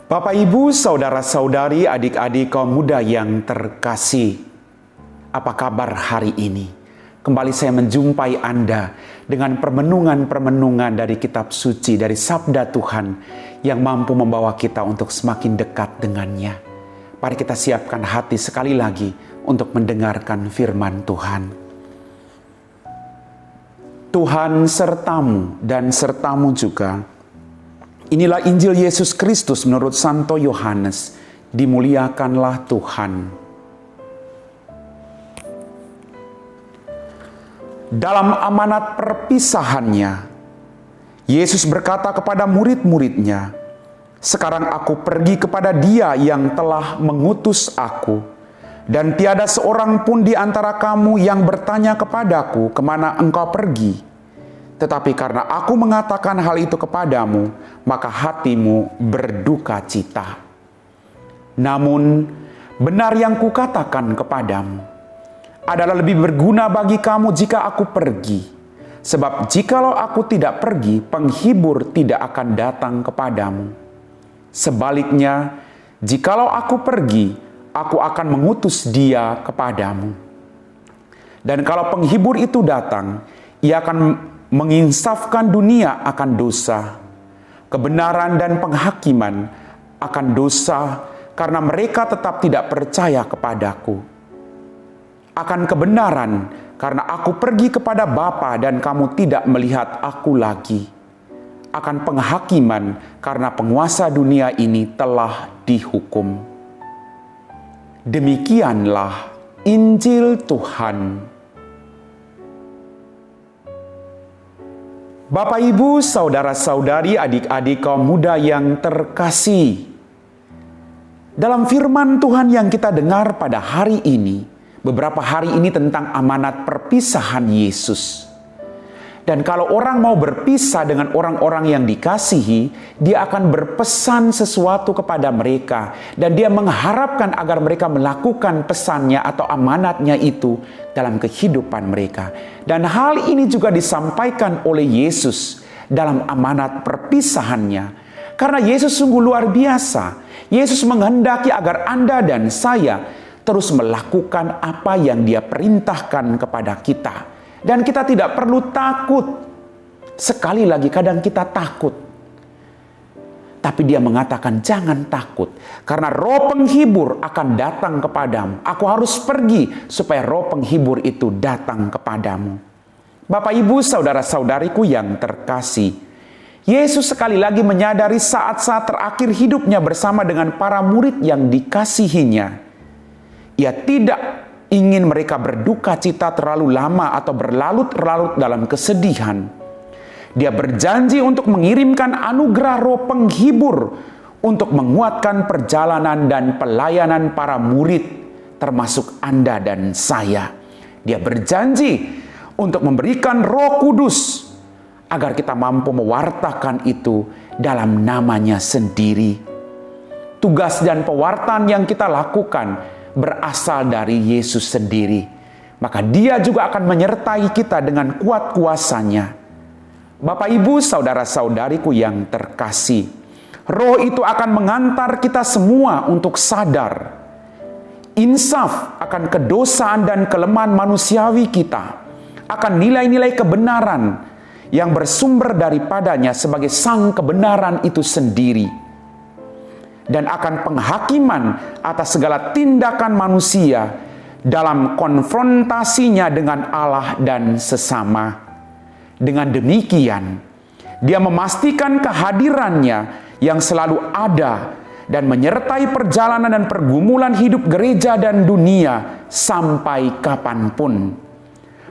Bapak, Ibu, saudara-saudari, adik-adik kaum muda yang terkasih, apa kabar hari ini? Kembali saya menjumpai Anda dengan permenungan-permenungan dari kitab suci, dari sabda Tuhan yang mampu membawa kita untuk semakin dekat dengannya. Mari kita siapkan hati sekali lagi untuk mendengarkan firman Tuhan. Tuhan sertamu dan sertamu juga. Inilah Injil Yesus Kristus menurut Santo Yohanes. Dimuliakanlah Tuhan. Dalam amanat perpisahannya, Yesus berkata kepada murid-muridnya, "Sekarang aku pergi kepada Dia yang telah mengutus aku, dan tiada seorang pun di antara kamu yang bertanya kepadaku, kemana engkau pergi? Tetapi karena aku mengatakan hal itu kepadamu, maka hatimu berduka cita. Namun, benar yang kukatakan kepadamu adalah lebih berguna bagi kamu jika aku pergi. Sebab jikalau aku tidak pergi, penghibur tidak akan datang kepadamu. Sebaliknya, jikalau aku pergi, aku akan mengutus Dia kepadamu. Dan kalau penghibur itu datang, Ia akan menginsafkan dunia akan dosa, kebenaran dan penghakiman akan dosa, karena mereka tetap tidak percaya kepadaku. Akan kebenaran, karena aku pergi kepada Bapa dan kamu tidak melihat aku lagi. Akan penghakiman, karena penguasa dunia ini telah dihukum." Demikianlah Injil Tuhan. Bapak, Ibu, saudara-saudari, adik-adik kaum muda yang terkasih, dalam firman Tuhan yang kita dengar pada hari ini, beberapa hari ini tentang amanat perpisahan Yesus. Dan kalau orang mau berpisah dengan orang-orang yang dikasihi, dia akan berpesan sesuatu kepada mereka. Dan dia mengharapkan agar mereka melakukan pesannya atau amanatnya itu dalam kehidupan mereka. Dan hal ini juga disampaikan oleh Yesus dalam amanat perpisahannya. Karena Yesus sungguh luar biasa. Yesus menghendaki agar Anda dan saya terus melakukan apa yang Dia perintahkan kepada kita. Dan kita tidak perlu takut. Sekali lagi kadang kita takut. Tapi Dia mengatakan jangan takut. Karena roh penghibur akan datang kepadamu. Aku harus pergi supaya roh penghibur itu datang kepadamu. Bapak, Ibu, saudara-saudariku yang terkasih, Yesus sekali lagi menyadari saat-saat terakhir hidupnya bersama dengan para murid yang dikasihinya. Ia tidak ingin mereka berduka cita terlalu lama atau berlarut-larut dalam kesedihan. Dia berjanji untuk mengirimkan anugerah roh penghibur untuk menguatkan perjalanan dan pelayanan para murid, termasuk Anda dan saya. Dia berjanji untuk memberikan Roh Kudus agar kita mampu mewartakan itu dalam namanya sendiri. Tugas dan pewartaan yang kita lakukan berasal dari Yesus sendiri. Maka Dia juga akan menyertai kita dengan kuat kuasanya. Bapak, Ibu, saudara-saudariku yang terkasih, Roh itu akan mengantar kita semua untuk sadar, insaf akan kedosaan dan kelemahan manusiawi kita, akan nilai-nilai kebenaran yang bersumber daripadanya sebagai sang kebenaran itu sendiri, dan akan penghakiman atas segala tindakan manusia dalam konfrontasinya dengan Allah dan sesama. Dengan demikian, Dia memastikan kehadirannya yang selalu ada dan menyertai perjalanan dan pergumulan hidup gereja dan dunia sampai kapanpun.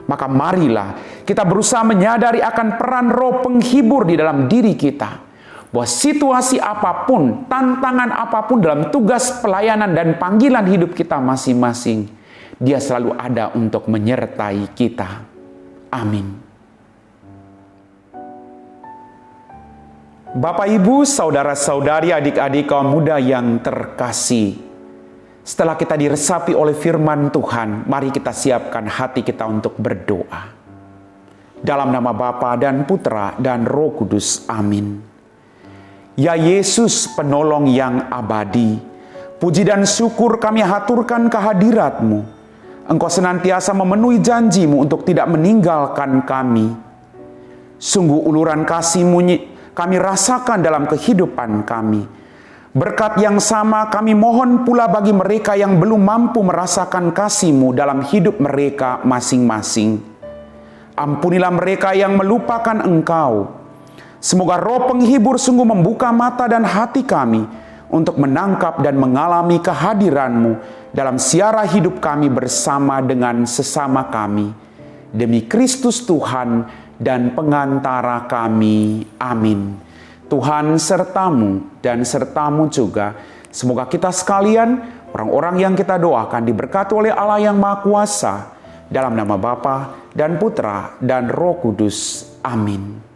Maka marilah kita berusaha menyadari akan peran roh penghibur di dalam diri kita. Bahwa situasi apapun, tantangan apapun dalam tugas pelayanan dan panggilan hidup kita masing-masing, Dia selalu ada untuk menyertai kita. Amin. Bapak, Ibu, saudara-saudari, adik-adik kaum muda yang terkasih, setelah kita diresapi oleh firman Tuhan, mari kita siapkan hati kita untuk berdoa. Dalam nama Bapa dan Putra dan Roh Kudus. Amin. Ya Yesus, penolong yang abadi, puji dan syukur kami haturkan kehadirat-Mu. Engkau senantiasa memenuhi janji-Mu untuk tidak meninggalkan kami. Sungguh uluran kasih-Mu kami rasakan dalam kehidupan kami. Berkat yang sama kami mohon pula bagi mereka yang belum mampu merasakan kasih-Mu dalam hidup mereka masing-masing. Ampunilah mereka yang melupakan Engkau. Semoga Roh Penghibur sungguh membuka mata dan hati kami untuk menangkap dan mengalami kehadiran-Mu dalam siara hidup kami bersama dengan sesama kami. Demi Kristus Tuhan dan pengantara kami. Amin. Tuhan sertamu dan sertamu juga. Semoga kita sekalian, orang-orang yang kita doakan, diberkati oleh Allah yang Maha Kuasa. Dalam nama Bapa dan Putra dan Roh Kudus. Amin.